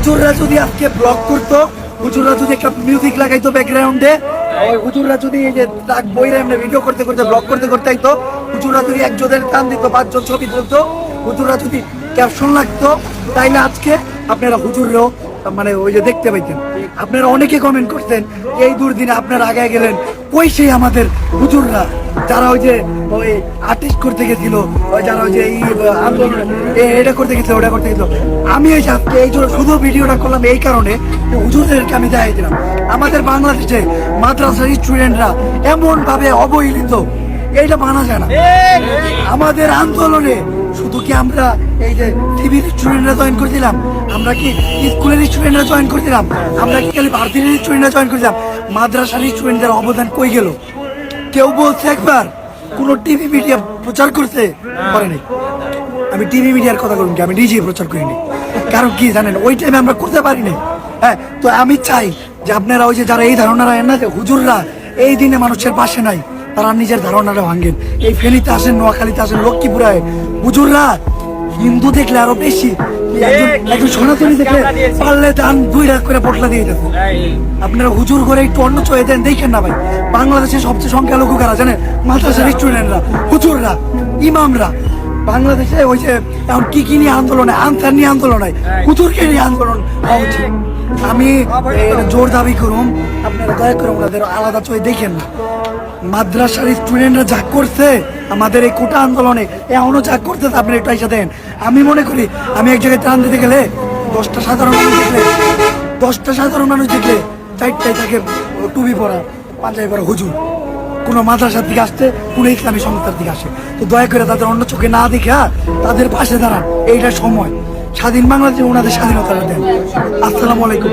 হুজুররা যদি আজকে ব্লগ করতো, হুজুররা যদি একটা মিউজিক লাগাইতো ব্যাকগ্রাউন্ডে, হুজুররা যদি এই যে তাক বইরে এমনি ভিডিও করতে করতে ব্লগ করতে করতে আইতো, হুজুররা যদি একজনের টান দিত, 5 জন ছবি তুলতো, হুজুররা যদি ক্যাপশন লাগতো, তাইলে আজকে আপনারা হুজুররাও মানে ওই যে দেখতে পাইতেন। আপনারা অনেকে কমেন্ট করতেন এই দুর্দিনে আপনারা আগে গেলেন, ওই সেই আমাদের হুজুররা যারা ওই যে ওই আর্টিস্ট করতে গেছিল, ওই যারা ওই যে এই আন্দোলন এটা করতে গেছিল, ওটা করতে গেছিল। আমি এই আজকে এই জন্য শুধু ভিডিওটা করলাম এই কারণে, হুজুরদেরকে আমি দেখাই দিলাম আমাদের বাংলাদেশে মাদ্রাসার স্টুডেন্টরা এমন ভাবে অবহেলিত, এইটা মানা যায় না। আমাদের আন্দোলনে শুধু কি আমরা এই যে টিভির স্টুডেন্টরা জয়েন করে দিলাম, আমরা কি স্কুলের স্টুডেন্টরা জয়েন করে দিলাম, আমরা কি খালি ভারতীয় স্টুডেন্টরা জয়েন করে দিলাম? মাদ্রাসার স্টুডেন্টদের অবদান কই গেল? কেউ বলছে একবার? কোন টিভি মিডিয়া প্রচার করতে পারেনি। আমি টিভি মিডিয়ার কথা বলুন কি, আমি নিজে প্রচার করিনি। কারণ কি জানেন, ওই টাইমে আমরা করতে পারিনি। হ্যাঁ, তো আমি চাই যে আপনারা ওই যে যারা এই ধারণারা না যে হুজুররা এই দিনে মানুষের পাশে নাই, তারা নিজের ধারণাটা ভাঙেন। এই ফেনীতে আসেন, নোয়াখালীতে আসেন, লক্ষ্মীপুরায় হুজুররা হিন্দু দেখলে আরো বেশি, একজন সনাতনী দেখলে পারলে দান 2 লাখ করে পটলা দিয়ে যেত। আপনারা হুজুর করে একটু অন্য চয়ে দেন, দেখেন না ভাই, বাংলাদেশের সবচেয়ে সংখ্যালঘু কারা জানেন? মাদ্রাসার স্টুডেন্টরা, হুজুররা, ইমামরা। বাংলাদেশে ওই যে এখন কি নিয়ে আন্দোলন হয়, আনসার নিয়ে আন্দোলন হয়, হুজুরকে নিয়ে আন্দোলন হওয়া উচিত। আমি জোর দাবি করুন, আপনারা দয়া করে ওনাদের আলাদা চোখে দেখেন না। মাদ্রাসার স্টুডেন্টরা যা করছে আমাদের এই কোটা আন্দোলনে, এখনো যা করতে আপনি একটু এসে দেন। আমি মনে করি আমি এক জায়গায় ত্রাণ দিতে গেলে 10টা সাধারণ মানুষ দেখলে 4টায় তাকে টুপি পরা, পাঞ্জাবি পরা হুজুর, কোনো মাদ্রাসার দিকে আসতে, কোনো ইসলামী সংস্থার দিকে আসে। তো দয়া করে তাদের অন্য চোখে না দেখা তাদের পাশে দাঁড়ান। এইটা সময়, স্বাধীন বাংলাদেশে ওনাদের স্বাধীনতা দেন। আসসালামু আলাইকুম।